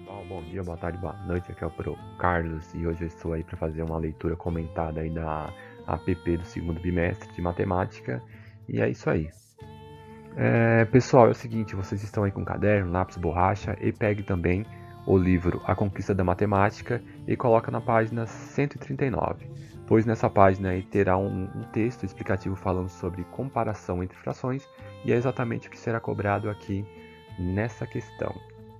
pessoal, bom dia, boa tarde, boa noite, aqui é o Pro Carlos e hoje eu estou aí para fazer uma leitura comentada aí da APP do segundo bimestre de matemática e é isso aí. Pessoal, é o seguinte, vocês estão aí com caderno, lápis, borracha e pegue também o livro A Conquista da Matemática e coloca na página 139, pois nessa página aí terá um texto explicativo falando sobre comparação entre frações e é exatamente o que será cobrado aqui nessa questão.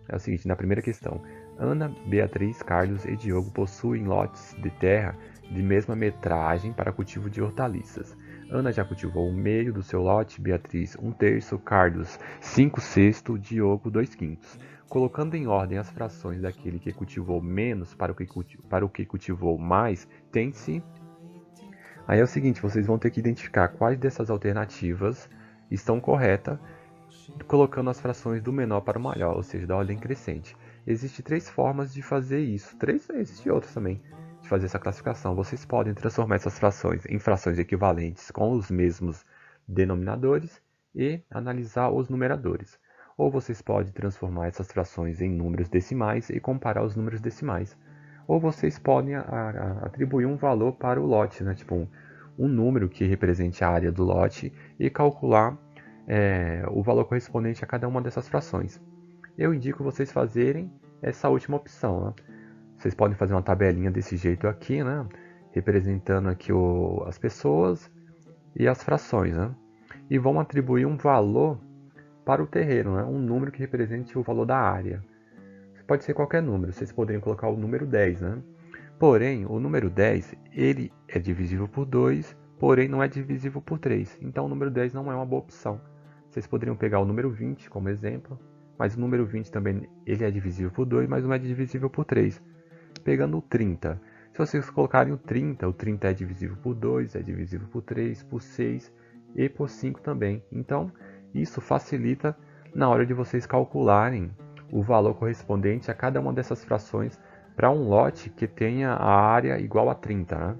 É o seguinte, na primeira questão, Ana, Beatriz, Carlos e Diogo possuem lotes de terra de mesma metragem para cultivo de hortaliças. Ana já cultivou um meio do seu lote, Beatriz um terço, Carlos 5/6, Diogo 2/5. Colocando em ordem as frações daquele que cultivou menos para o que cultivou mais, tem-se. Aí é o seguinte, vocês vão ter que identificar quais dessas alternativas estão corretas colocando as frações do menor para o maior, ou seja, da ordem crescente. Existem três formas de fazer isso. Existem outras também de fazer essa classificação. Vocês podem transformar essas frações em frações equivalentes com os mesmos denominadores e analisar os numeradores. Ou vocês podem transformar essas frações em números decimais e comparar os números decimais. Ou vocês podem atribuir um valor para o lote, né? Tipo um número que represente a área do lote e calcular o valor correspondente a cada uma dessas frações. Eu indico vocês fazerem essa última opção. Né? Vocês podem fazer uma tabelinha desse jeito aqui, né? Representando aqui as pessoas e as frações. Né? E vão atribuir um valor para o terreno, né? Um número que represente o valor da área. Pode ser qualquer número, vocês poderiam colocar o número 10. Né? Porém, o número 10 ele é divisível por 2, porém não é divisível por 3. Então o número 10 não é uma boa opção. Vocês poderiam pegar o número 20 como exemplo, mas o número 20 também ele é divisível por 2, mas não é divisível por 3. Pegando o 30. Se vocês colocarem o 30 é divisível por 2, é divisível por 3, por 6 e por 5 também. Então, isso facilita na hora de vocês calcularem o valor correspondente a cada uma dessas frações para um lote que tenha a área igual a 30. Né?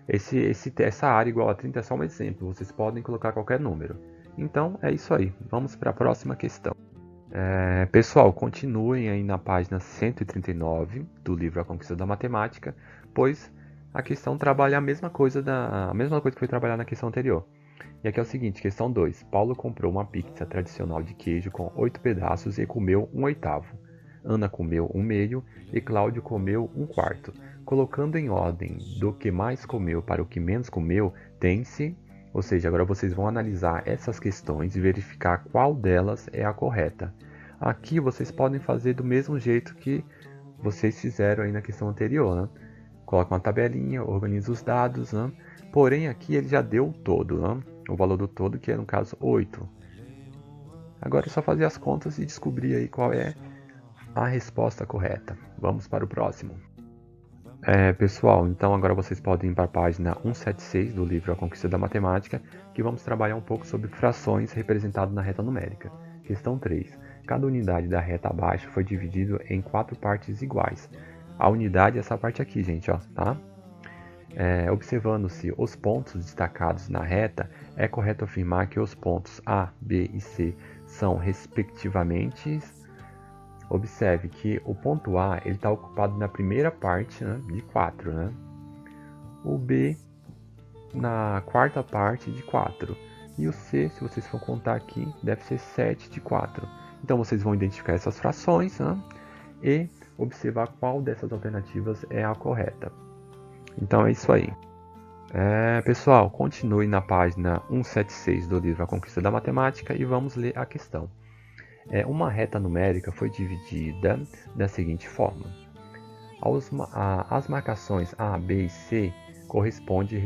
Essa área igual a 30 é só um exemplo, vocês podem colocar qualquer número. Então é isso aí, vamos para a próxima questão. Pessoal, continuem aí na página 139 do livro A Conquista da Matemática, pois a questão trabalha a mesma coisa que foi trabalhada na questão anterior. E aqui é o seguinte, questão 2. Paulo comprou uma pizza tradicional de queijo com 8 pedaços e comeu 1/8. Ana comeu 1/2 e Cláudio comeu 1/4. Colocando em ordem do que mais comeu para o que menos comeu, tem-se. Ou seja, agora vocês vão analisar essas questões e verificar qual delas é a correta. Aqui vocês podem fazer do mesmo jeito que vocês fizeram aí na questão anterior. Né? Coloca uma tabelinha, organiza os dados. Né? Porém, aqui ele já deu o todo, né? O valor do todo, que é no caso 8. Agora é só fazer as contas e descobrir aí qual é a resposta correta. Vamos para o próximo. Pessoal, então agora vocês podem ir para a página 176 do livro A Conquista da Matemática, que vamos trabalhar um pouco sobre frações representadas na reta numérica. Questão 3. Cada unidade da reta abaixo foi dividida em 4 partes iguais. A unidade é essa parte aqui, gente, ó, tá? Observando-se os pontos destacados na reta, é correto afirmar que os pontos A, B e C são respectivamente. Observe que o ponto A está ocupado na primeira parte, né, de 4. Né? O B na quarta parte de 4. E o C, se vocês for contar aqui, deve ser 7 de 4. Então vocês vão identificar essas frações, né, e observar qual dessas alternativas é a correta. Então é isso aí. Pessoal, continue na página 176 do livro A Conquista da Matemática e vamos ler a questão. Uma reta numérica foi dividida da seguinte forma. As marcações A, B e C correspondem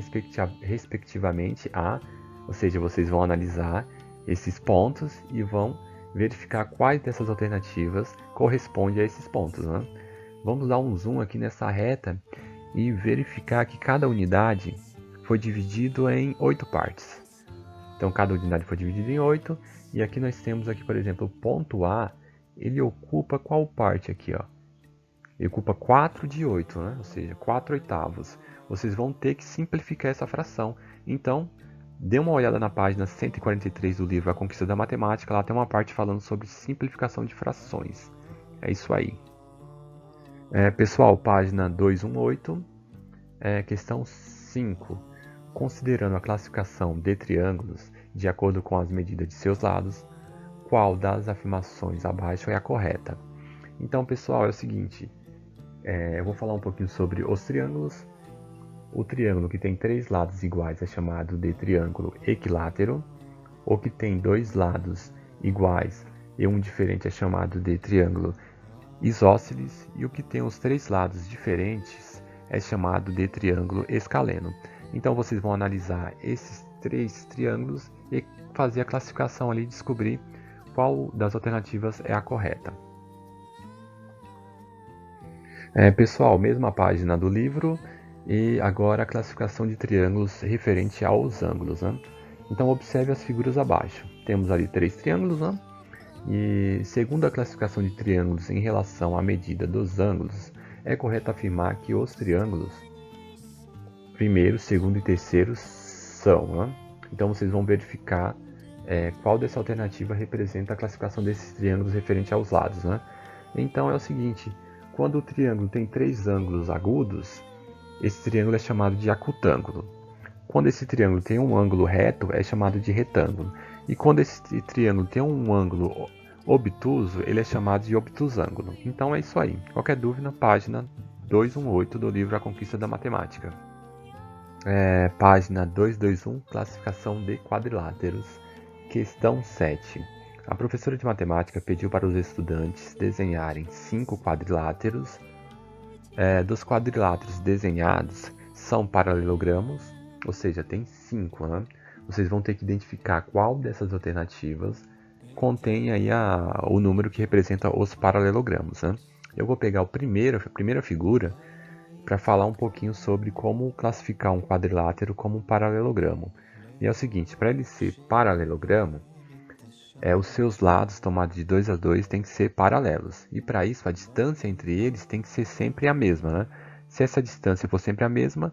respectivamente a, ou seja, vocês vão analisar esses pontos e vão verificar quais dessas alternativas correspondem a esses pontos. Né? Vamos dar um zoom aqui nessa reta e verificar que cada unidade foi dividido em 8 partes. Então cada unidade foi dividida em 8 e aqui nós temos aqui, por exemplo, o ponto A, ele ocupa qual parte aqui, ó? Ele ocupa 4 de 8, né? Ou seja, 4/8. Vocês vão ter que simplificar essa fração. Então, dê uma olhada na página 143 do livro A Conquista da Matemática, lá tem uma parte falando sobre simplificação de frações. É isso aí. Pessoal, página 218, questão 5. Considerando a classificação de triângulos de acordo com as medidas de seus lados, qual das afirmações abaixo é a correta? Então, pessoal, é o seguinte, eu vou falar um pouquinho sobre os triângulos. O triângulo que tem 3 lados iguais é chamado de triângulo equilátero. O que tem 2 lados iguais e um diferente é chamado de triângulo isósceles. E o que tem os 3 lados diferentes é chamado de triângulo escaleno. Então vocês vão analisar esses 3 triângulos e fazer a classificação ali e descobrir qual das alternativas é a correta. Pessoal, mesma página do livro e agora a classificação de triângulos referente aos ângulos, né? Então observe as figuras abaixo. Temos ali 3 triângulos, né? E segundo a classificação de triângulos em relação à medida dos ângulos, é correto afirmar que os triângulos primeiro, segundo e terceiro são, né? Então vocês vão verificar qual dessa alternativa representa a classificação desses triângulos referente aos lados, né? Então é o seguinte, quando o triângulo tem 3 ângulos agudos, esse triângulo é chamado de acutângulo. Quando esse triângulo tem um ângulo reto, é chamado de retângulo. E quando esse triângulo tem um ângulo obtuso, ele é chamado de obtusângulo. Então é isso aí. Qualquer dúvida, página 218 do livro A Conquista da Matemática. Página 221, classificação de quadriláteros. Questão 7. A professora de matemática pediu para os estudantes desenharem 5 quadriláteros. Dos quadriláteros desenhados são paralelogramos, ou seja, tem 5, né? Vocês vão ter que identificar qual dessas alternativas contém aí o número que representa os paralelogramos, né? Eu vou pegar a primeira figura para falar um pouquinho sobre como classificar um quadrilátero como um paralelogramo. E é o seguinte, para ele ser paralelogramo, os seus lados tomados de 2 a 2 têm que ser paralelos. E para isso, a distância entre eles tem que ser sempre a mesma, né? Se essa distância for sempre a mesma,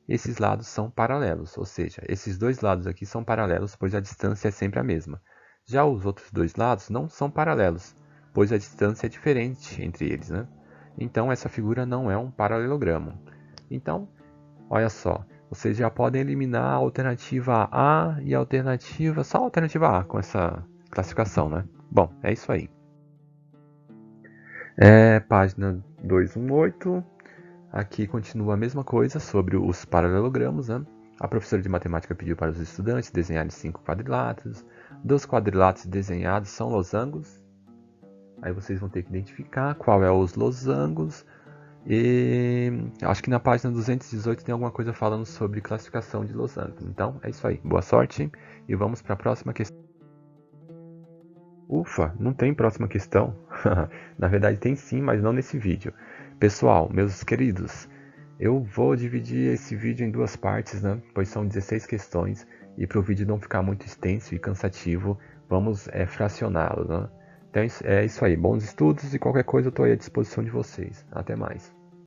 esses lados são paralelos. Ou seja, esses dois lados aqui são paralelos, pois a distância é sempre a mesma. Já os outros dois lados não são paralelos, pois a distância é diferente entre eles, né? Então, essa figura não é um paralelogramo. Então, olha só, vocês já podem eliminar a alternativa A e só a alternativa A com essa classificação, né? Bom, é isso aí. Página 218. Aqui continua a mesma coisa sobre os paralelogramos, né? A professora de matemática pediu para os estudantes desenharem 5 quadriláteros. Dos quadriláteros desenhados são losangos. Aí vocês vão ter que identificar qual é os losangos. E acho que na página 218 tem alguma coisa falando sobre classificação de losangos. Então é isso aí. Boa sorte e vamos para a próxima questão. Ufa, não tem próxima questão? Na verdade tem sim, mas não nesse vídeo. Pessoal, meus queridos, eu vou dividir esse vídeo em 2 partes, né? Pois são 16 questões e para o vídeo não ficar muito extenso e cansativo, vamos fracioná-lo, né? Então é isso aí, bons estudos e qualquer coisa eu estou à disposição de vocês. Até mais.